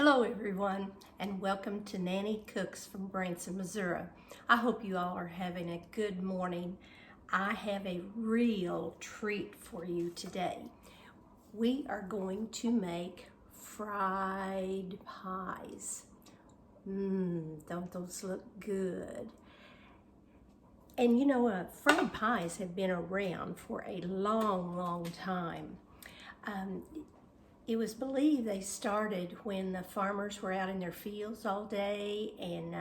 Hello everyone, and welcome to Nanny Cooks from Branson, Missouri. I hope you all are having a good morning. I have a real treat for you today. We are going to make fried pies. Don't those look good? And you know, fried pies have been around for a long time. It was believed they started when the farmers were out in their fields all day and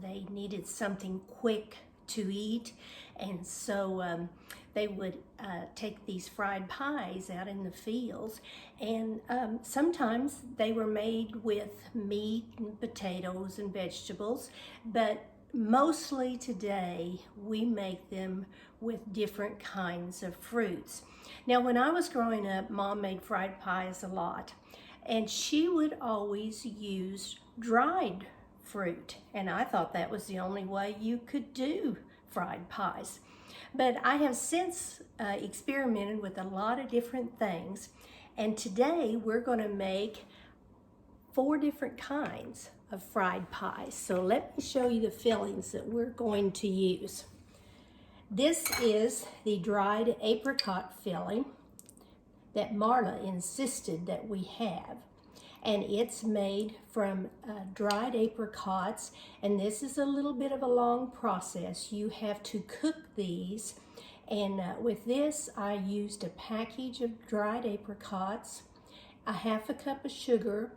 they needed something quick to eat. And so they would take these fried pies out in the fields. And sometimes they were made with meat and potatoes and vegetables, but mostly today we make them with different kinds of fruits. Now, when I was growing up, Mom made fried pies a lot, and she would always use dried fruit, and I thought that was the only way you could do fried pies. But I have since experimented with a lot of different things, and today we're going to make 4 different kinds of fried pies. So let me show you the fillings that we're going to use. This is the dried apricot filling that Marla insisted that we have. And it's made from dried apricots, and this is a little bit of a long process. You have to cook these, and with this I used a package of dried apricots, a half a cup of sugar,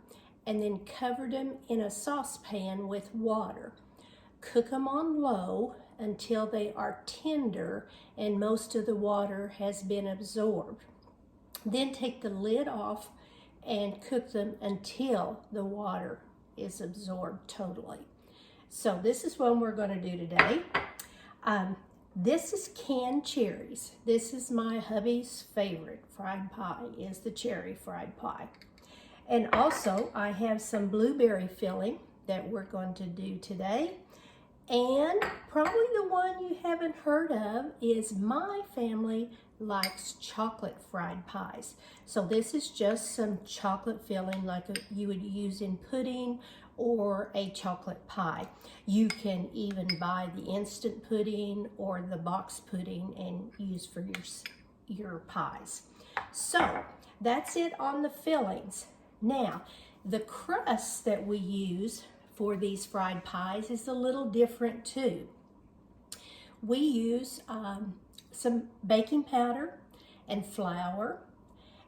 and then covered them in a saucepan with water. Cook them on low until they are tender and most of the water has been absorbed. Then take the lid off and cook them until the water is absorbed totally. So this is what we're going to do today. This is canned cherries. This is my hubby's favorite fried pie, is the cherry fried pie. And also I have some blueberry filling that we're going to do today. And probably the one you haven't heard of is my family likes chocolate fried pies. So this is just some chocolate filling like you would use in pudding or a chocolate pie. You can even buy the instant pudding or the box pudding and use for your pies. So that's it on the fillings. Now, the crust that we use for these fried pies is a little different too. We use some baking powder and flour.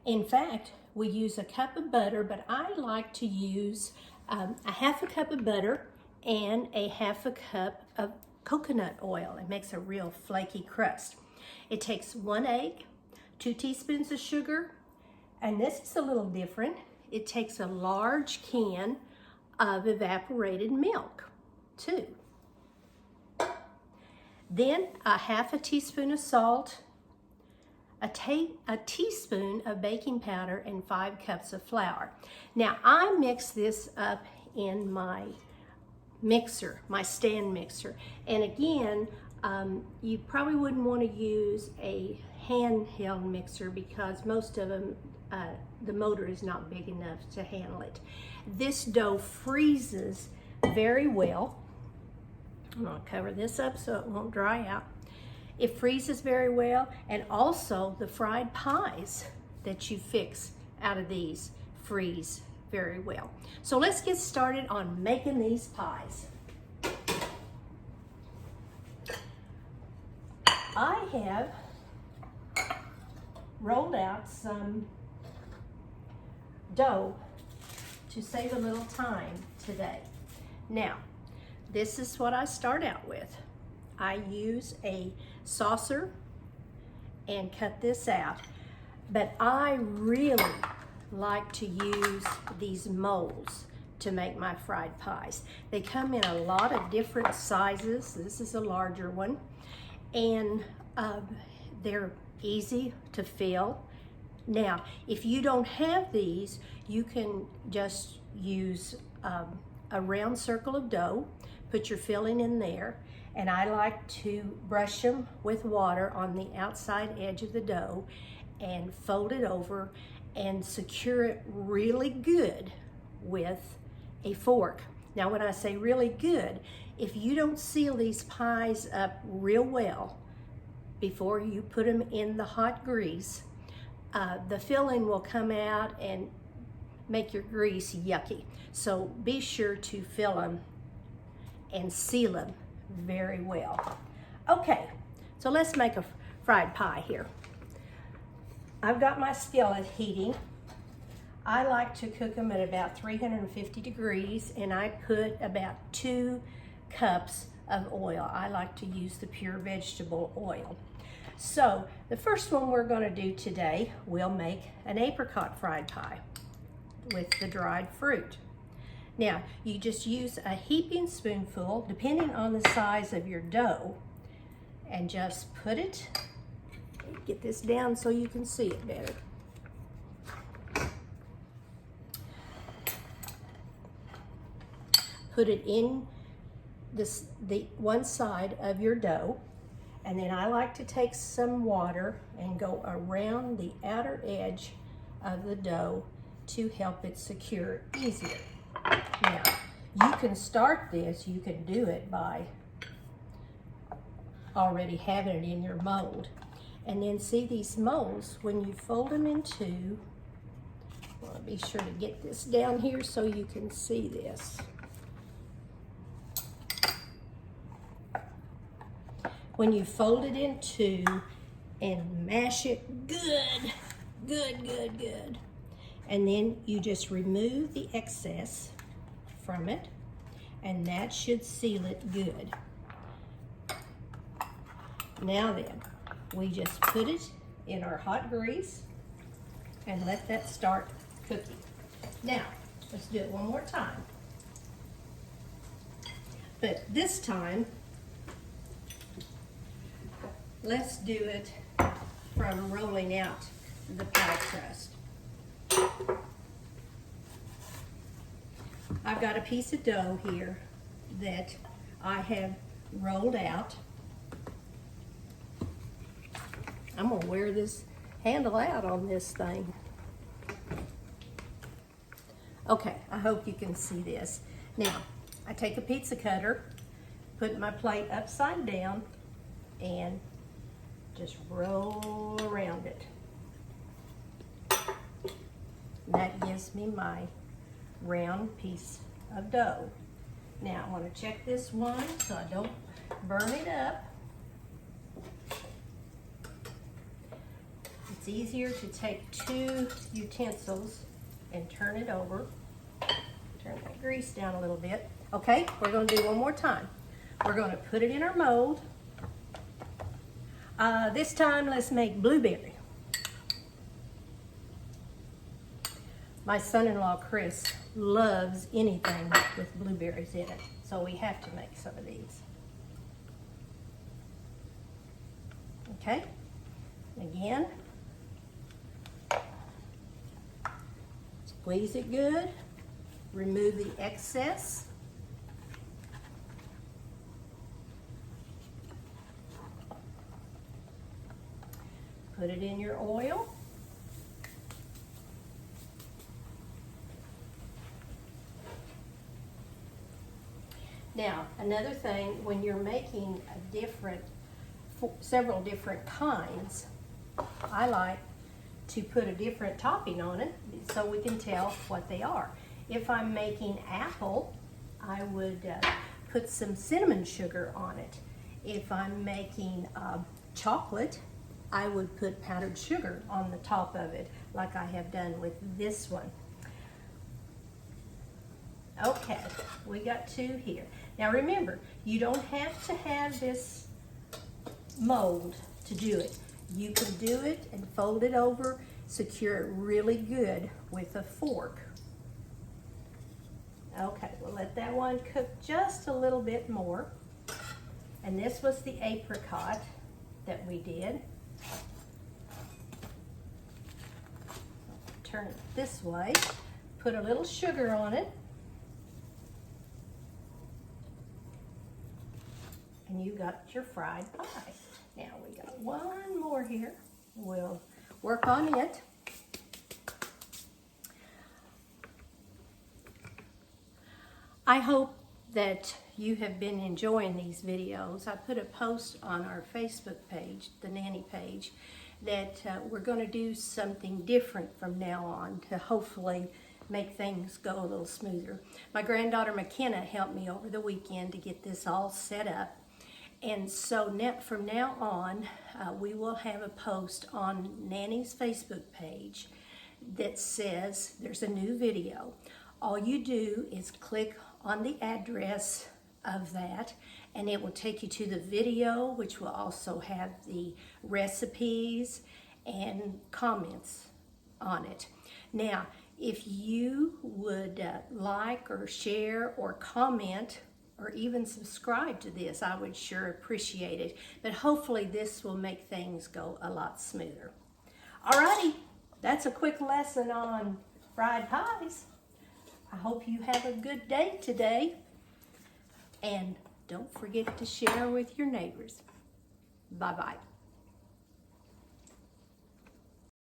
In fact, we use a cup of butter, but I like to use a half a cup of butter and a half a cup of coconut oil. It makes a real flaky crust. It takes 1 egg, 2 teaspoons of sugar, and this is a little different. It takes a large can of evaporated milk, too. Then a half a teaspoon of salt, a teaspoon of baking powder, and 5 cups of flour. Now I mix this up in my mixer, my stand mixer. And again, you probably wouldn't want to use a handheld mixer because most of them, the motor is not big enough to handle it. This dough freezes very well. I'm going to cover this up so it won't dry out. It freezes very well, and also the fried pies that you fix out of these freeze very well. So let's get started on making these pies. I have rolled out some dough to save a little time today. Now, this is what I start out with. I use a saucer and cut this out, but I really like to use these molds to make my fried pies. They come in a lot of different sizes. This is a larger one, and they're easy to fill. Now, if you don't have these, you can just use a round circle of dough, put your filling in there, and I like to brush them with water on the outside edge of the dough and fold it over and secure it really good with a fork. Now when I say really good, if you don't seal these pies up real well before you put them in the hot grease, the filling will come out and make your grease yucky. So be sure to fill them and seal them very well. Okay, so let's make a fried pie here. I've got my skillet heating. I like to cook them at about 350 degrees, and I put about 2 cups of oil. I like to use the pure vegetable oil. So the first one we're going to do today, we'll make an apricot fried pie with the dried fruit. Now, you just use a heaping spoonful, depending on the size of your dough, and just put it, get this down so you can see it better. Put it in the one side of your dough, and then I like to take some water and go around the outer edge of the dough to help it secure easier. Now, you can start this, you can do it by already having it in your mold. And then see these molds, when you fold them in two, I want to be sure to get this down here so you can see this. When you fold it in two and mash it good, and then you just remove the excess from it, and that should seal it good. Now then, we just put it in our hot grease and let that start cooking. Now, let's do it one more time. But this time, let's do it from rolling out the pie crust. I've got a piece of dough here that I have rolled out. I'm gonna wear this handle out on this thing. Okay, I hope you can see this. Now, I take a pizza cutter, put my plate upside down, and just roll around it. That gives me my round piece of dough. Now I want to check this one so I don't burn it up. It's easier to take 2 utensils and turn it over. Turn that grease down a little bit. Okay, we're going to do one more time. We're going to put it in our mold. This time, let's make blueberry. My son-in-law, Chris, loves anything with blueberries in it, so we have to make some of these. Okay, again, squeeze it good, remove the excess. Put it in your oil. Now, another thing, when you're making several different kinds, I like to put a different topping on it so we can tell what they are. If I'm making apple, I would put some cinnamon sugar on it. If I'm making chocolate, I would put powdered sugar on the top of it, like I have done with this one. Okay, we got 2 here. Now remember, you don't have to have this mold to do it. You can do it and fold it over, secure it really good with a fork. Okay, we'll let that one cook just a little bit more. And this was the apricot that we did. Turn it this way, put a little sugar on it. And you got your fried pie. Now we got one more here. We'll work on it. I hope that you have been enjoying these videos. I put a post on our Facebook page, the Nanny page, that we're going to do something different from now on to hopefully make things go a little smoother. My granddaughter McKenna helped me over the weekend to get this all set up. And so from now on, we will have a post on Nanny's Facebook page that says there's a new video. All you do is click on the address of that, and it will take you to the video, which will also have the recipes and comments on it. Now, if you would like or share or comment or even subscribe to this, I would sure appreciate it. But hopefully this will make things go a lot smoother. Alrighty, that's a quick lesson on fried pies. I hope you have a good day today. And don't forget to share with your neighbors. Bye-bye.